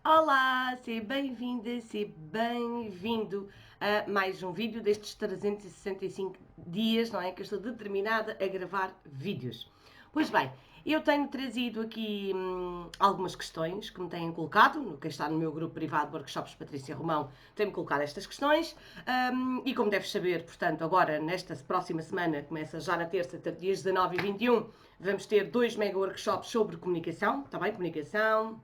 Olá, seja bem-vinda, seja bem-vindo a mais um vídeo destes 365 dias, não é? Que eu estou determinada a gravar vídeos. Pois bem, eu tenho trazido aqui algumas questões que me têm colocado, quem está no meu grupo privado Workshops Patrícia Romão tem-me colocado estas questões e como deves saber, portanto, agora nesta próxima semana, começa já na terça, dias 19 e 21, vamos ter 2 mega workshops sobre comunicação, está bem? Comunicação,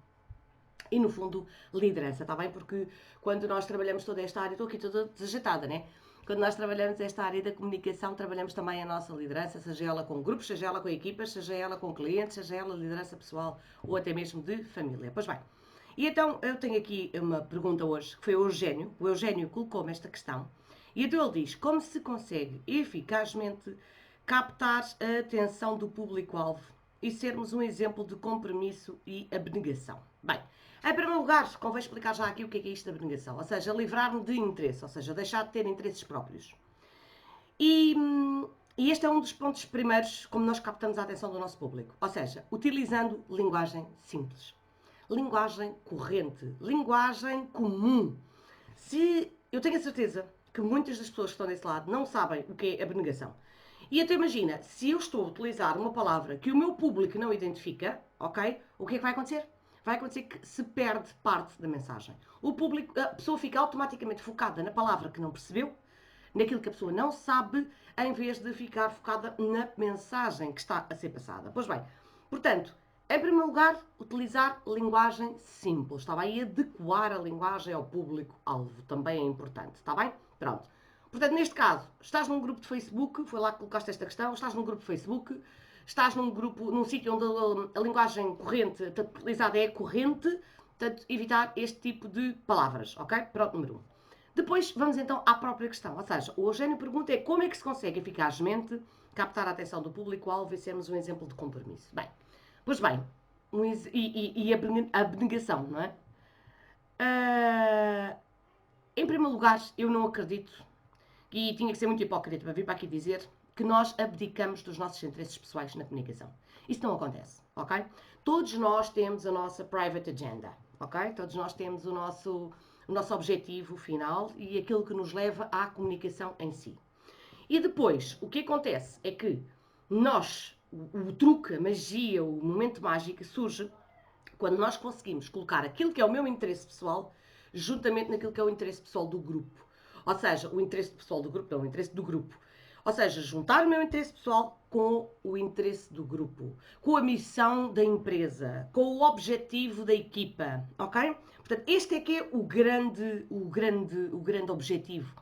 e no fundo liderança, está bem? Porque quando nós trabalhamos toda esta área, estou aqui toda desajeitada, né? Quando nós trabalhamos esta área da comunicação, trabalhamos também a nossa liderança, seja ela com grupos, seja ela com equipas, seja ela com clientes, seja ela liderança pessoal ou até mesmo de família. Pois bem, e então eu tenho aqui uma pergunta hoje, que foi o Eugénio. O Eugénio colocou-me esta questão. E então ele diz, como se consegue eficazmente captar a atenção do público-alvo e sermos um exemplo de compromisso e abnegação? Bem, em primeiro lugar, convém explicar já aqui o que é isto da abnegação, ou seja, livrar-me de interesse, ou seja, deixar de ter interesses próprios. E, e este é um dos pontos primeiros como nós captamos a atenção do nosso público, ou seja, utilizando linguagem simples, linguagem corrente, linguagem comum. Se eu tenho a certeza que muitas das pessoas que estão desse lado não sabem o que é abnegação. E então imagina, se eu estou a utilizar uma palavra que o meu público não identifica, ok? O que é que vai acontecer? Vai acontecer que se perde parte da mensagem. O público, a pessoa fica automaticamente focada na palavra que não percebeu, naquilo que a pessoa não sabe, em vez de ficar focada na mensagem que está a ser passada. Pois bem, portanto, em primeiro lugar, utilizar linguagem simples, está bem? E adequar a linguagem ao público-alvo também é importante, está bem? Pronto. Portanto, neste caso, estás num grupo de Facebook, foi lá que colocaste esta questão, estás num grupo de Facebook, estás num grupo, num sítio onde a linguagem corrente utilizada é corrente, portanto, evitar este tipo de palavras, ok? Pronto, número 1. Depois, vamos então à própria questão, ou seja, o Eugénio pergunta é como é que se consegue eficazmente captar a atenção do público-alvo e sermos um exemplo de compromisso. Bem, pois bem, e a abnegação, não é? Em primeiro lugar, eu não acredito, e tinha que ser muito hipócrita para vir para aqui dizer, que nós abdicamos dos nossos interesses pessoais na comunicação. Isso não acontece, ok? Todos nós temos a nossa private agenda, ok? Todos nós temos o nosso objetivo final e aquilo que nos leva à comunicação em si. E depois, o que acontece é que nós, o truque, a magia, o momento mágico surge quando nós conseguimos colocar aquilo que é o meu interesse pessoal juntamente naquilo que é o interesse pessoal do grupo. Ou seja, o interesse pessoal do grupo não, o interesse do grupo. Ou seja, juntar o meu interesse pessoal com o interesse do grupo, com a missão da empresa, com o objetivo da equipa, ok? Portanto, este é que é o grande objetivo,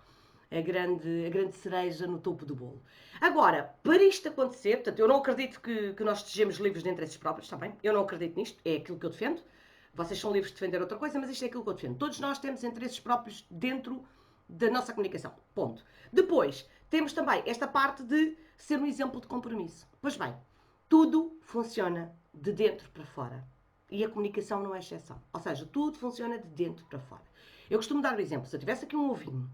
a grande cereja no topo do bolo. Agora, para isto acontecer, portanto, eu não acredito que nós estejamos livres de interesses próprios, está bem? Eu não acredito nisto, é aquilo que eu defendo. Vocês são livres de defender outra coisa, mas isto é aquilo que eu defendo. Todos nós temos interesses próprios dentro da nossa comunicação. Ponto. Depois, temos também esta parte de ser um exemplo de compromisso. Pois bem, tudo funciona de dentro para fora. E a comunicação não é exceção. Ou seja, tudo funciona de dentro para fora. Eu costumo dar o exemplo, se eu tivesse aqui um ovinho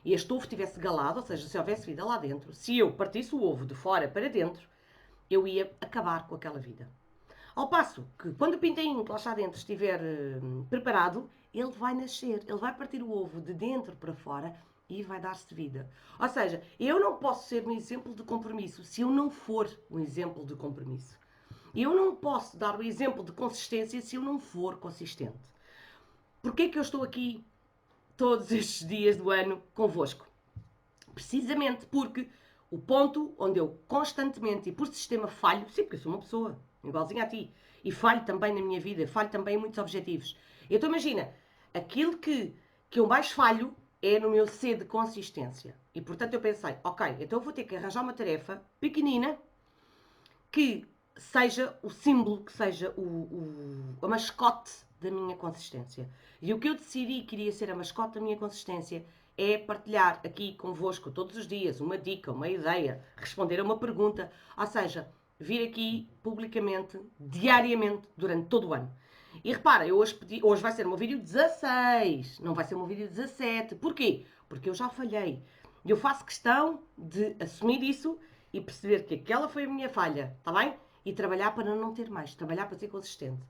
e este ovo estivesse galado, ou seja, se houvesse vida lá dentro, se eu partisse o ovo de fora para dentro, eu ia acabar com aquela vida. Ao passo que, quando o pintainho que lá está dentro estiver preparado, ele vai nascer, ele vai partir o ovo de dentro para fora e vai dar-se vida. Ou seja, eu não posso ser um exemplo de compromisso se eu não for um exemplo de compromisso. Eu não posso dar o exemplo de consistência se eu não for consistente. Porquê é que eu estou aqui todos estes dias do ano convosco? Precisamente porque o ponto onde eu constantemente e por sistema falho, sim, porque eu sou uma pessoa, igualzinha a ti, e falho também na minha vida, falho também em muitos objetivos. Então imagina, aquilo que eu mais falho é no meu ser de consistência. E portanto eu pensei, ok, então eu vou ter que arranjar uma tarefa pequenina que seja o símbolo, que seja a mascote da minha consistência. E o que eu decidi que iria ser a mascote da minha consistência é partilhar aqui convosco todos os dias uma dica, uma ideia, responder a uma pergunta, ou seja, vir aqui publicamente, diariamente, durante todo o ano. E repara, hoje vai ser o meu vídeo 16, não vai ser o meu vídeo 17. Porquê? Porque eu já falhei. E eu faço questão de assumir isso e perceber que aquela foi a minha falha, está bem? E trabalhar para não ter mais, trabalhar para ser consistente.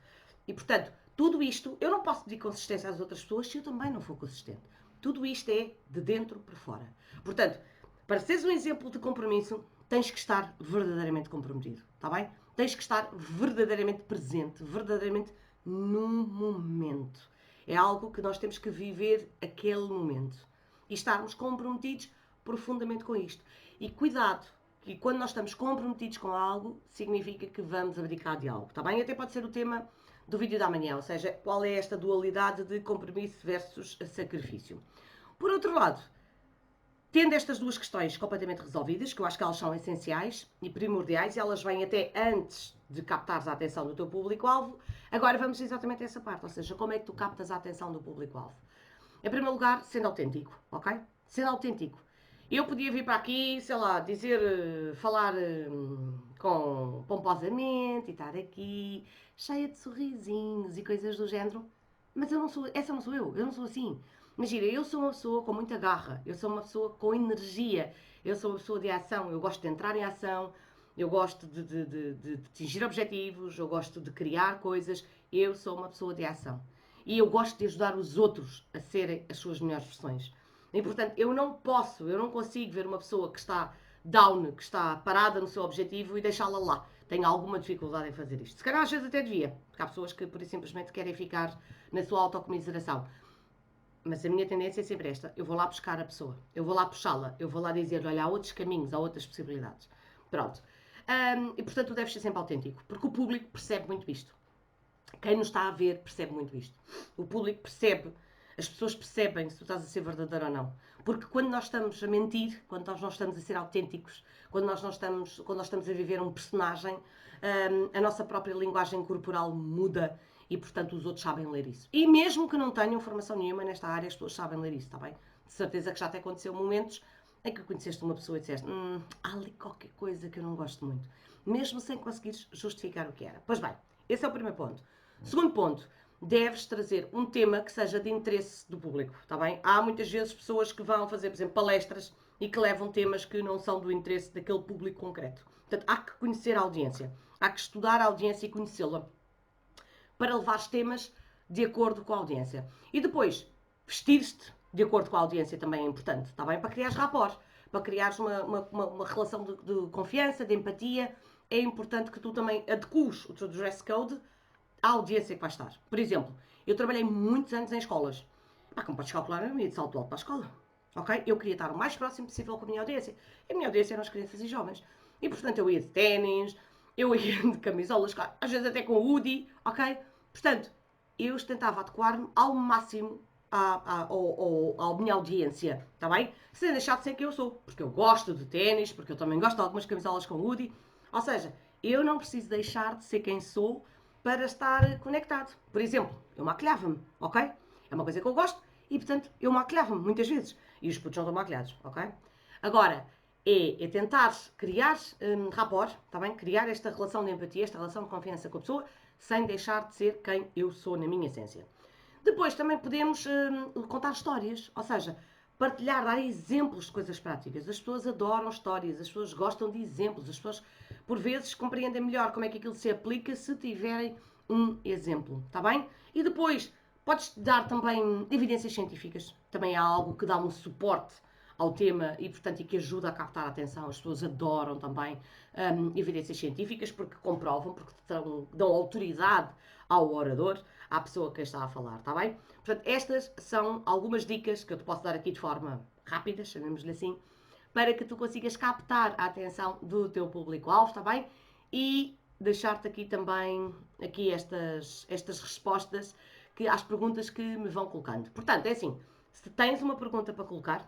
E portanto, tudo isto, eu não posso pedir consistência às outras pessoas se eu também não for consistente. Tudo isto é de dentro para fora. Portanto, para seres um exemplo de compromisso, tens que estar verdadeiramente comprometido, está bem? Tens que estar verdadeiramente presente, verdadeiramente no momento. É algo que nós temos que viver aquele momento. E estarmos comprometidos profundamente com isto. E cuidado, que quando nós estamos comprometidos com algo, significa que vamos abdicar de algo, está bem? Até pode ser o tema do vídeo da manhã, ou seja, qual é esta dualidade de compromisso versus sacrifício. Por outro lado, tendo estas duas questões completamente resolvidas, que eu acho que elas são essenciais e primordiais, e elas vêm até antes de captares a atenção do teu público-alvo, agora vamos exatamente a essa parte, ou seja, como é que tu captas a atenção do público-alvo? Em primeiro lugar, sendo autêntico, ok? Sendo autêntico. Eu podia vir para aqui, sei lá, dizer, falar pomposamente e estar aqui, cheia de sorrisinhos e coisas do género, mas eu não sou, essa não sou eu não sou assim. Imagina, eu sou uma pessoa com muita garra, eu sou uma pessoa com energia, eu sou uma pessoa de ação, eu gosto de entrar em ação, eu gosto de atingir objetivos, eu gosto de criar coisas, eu sou uma pessoa de ação. E eu gosto de ajudar os outros a serem as suas melhores versões. E, portanto, eu não consigo ver uma pessoa que está down, que está parada no seu objetivo e deixá-la lá. Tenho alguma dificuldade em fazer isto. Se calhar às vezes até devia, porque há pessoas que por isso simplesmente querem ficar na sua autocomiseração. Mas a minha tendência é sempre esta. Eu vou lá buscar a pessoa. Eu vou lá puxá-la. Eu vou lá dizer-lhe, olha, há outros caminhos, há outras possibilidades. Pronto. E, portanto, tu deves ser sempre autêntico. Porque o público percebe muito isto. Quem nos está a ver percebe muito isto. O público percebe, as pessoas percebem se tu estás a ser verdadeiro ou não. Porque quando nós estamos a mentir, quando nós não estamos a ser autênticos, quando nós estamos a viver um personagem, a nossa própria linguagem corporal muda e, portanto, os outros sabem ler isso. E mesmo que não tenham formação nenhuma nesta área, as pessoas sabem ler isso, está bem? De certeza que já te aconteceu momentos em que conheceste uma pessoa e disseste há ali qualquer coisa que eu não gosto muito. Mesmo sem conseguires justificar o que era. Pois bem, esse é o primeiro ponto. Segundo ponto, deves trazer um tema que seja de interesse do público, está bem? Há muitas vezes pessoas que vão fazer, por exemplo, palestras e que levam temas que não são do interesse daquele público concreto. Portanto, há que conhecer a audiência, há que estudar a audiência e conhecê-la para levar temas de acordo com a audiência. E depois, vestir-te de acordo com a audiência também é importante, está bem? Para criar rapport, para criares uma relação de confiança, de empatia, é importante que tu também adeques o teu dress code à audiência que vai estar. Por exemplo, eu trabalhei muitos anos em escolas. Como podes calcular, eu ia de salto alto para a escola. Ok? Eu queria estar o mais próximo possível com a minha audiência. E a minha audiência eram as crianças e jovens. E portanto eu ia de ténis, eu ia de camisolas, às vezes até com hoodie, ok? Portanto, eu tentava adequar-me ao máximo à minha audiência, está bem? Sem deixar de ser quem eu sou. Porque eu gosto de ténis, porque eu também gosto de algumas camisolas com hoodie. Ou seja, eu não preciso deixar de ser quem sou para estar conectado. Por exemplo, eu maquilhava-me, ok? É uma coisa que eu gosto e, portanto, eu maquilhava-me muitas vezes. E os putos não estão maquilhados, ok? Agora, é tentar criar rapport, tá bem? Criar esta relação de empatia, esta relação de confiança com a pessoa, sem deixar de ser quem eu sou na minha essência. Depois também podemos contar histórias, ou seja, partilhar, dar exemplos de coisas práticas. As pessoas adoram histórias, as pessoas gostam de exemplos, as pessoas, por vezes, compreendem melhor como é que aquilo se aplica se tiverem um exemplo, está bem? E depois, podes dar também evidências científicas, também há algo que dá um suporte ao tema e, portanto, e que ajuda a captar a atenção. As pessoas adoram também evidências científicas porque comprovam, porque dão autoridade ao orador, à pessoa que está a falar, está bem? Portanto, estas são algumas dicas que eu te posso dar aqui de forma rápida, chamemos-lhe assim, para que tu consigas captar a atenção do teu público-alvo, está bem? E deixar-te aqui também estas respostas às perguntas que me vão colocando. Portanto, é assim, se tens uma pergunta para colocar,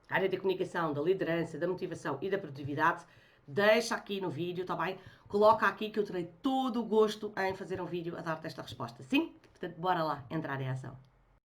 a área da comunicação, da liderança, da motivação e da produtividade, deixa aqui no vídeo, está bem? Coloca aqui que eu terei todo o gosto em fazer um vídeo a dar-te esta resposta. Sim? Portanto, bora lá entrar em ação.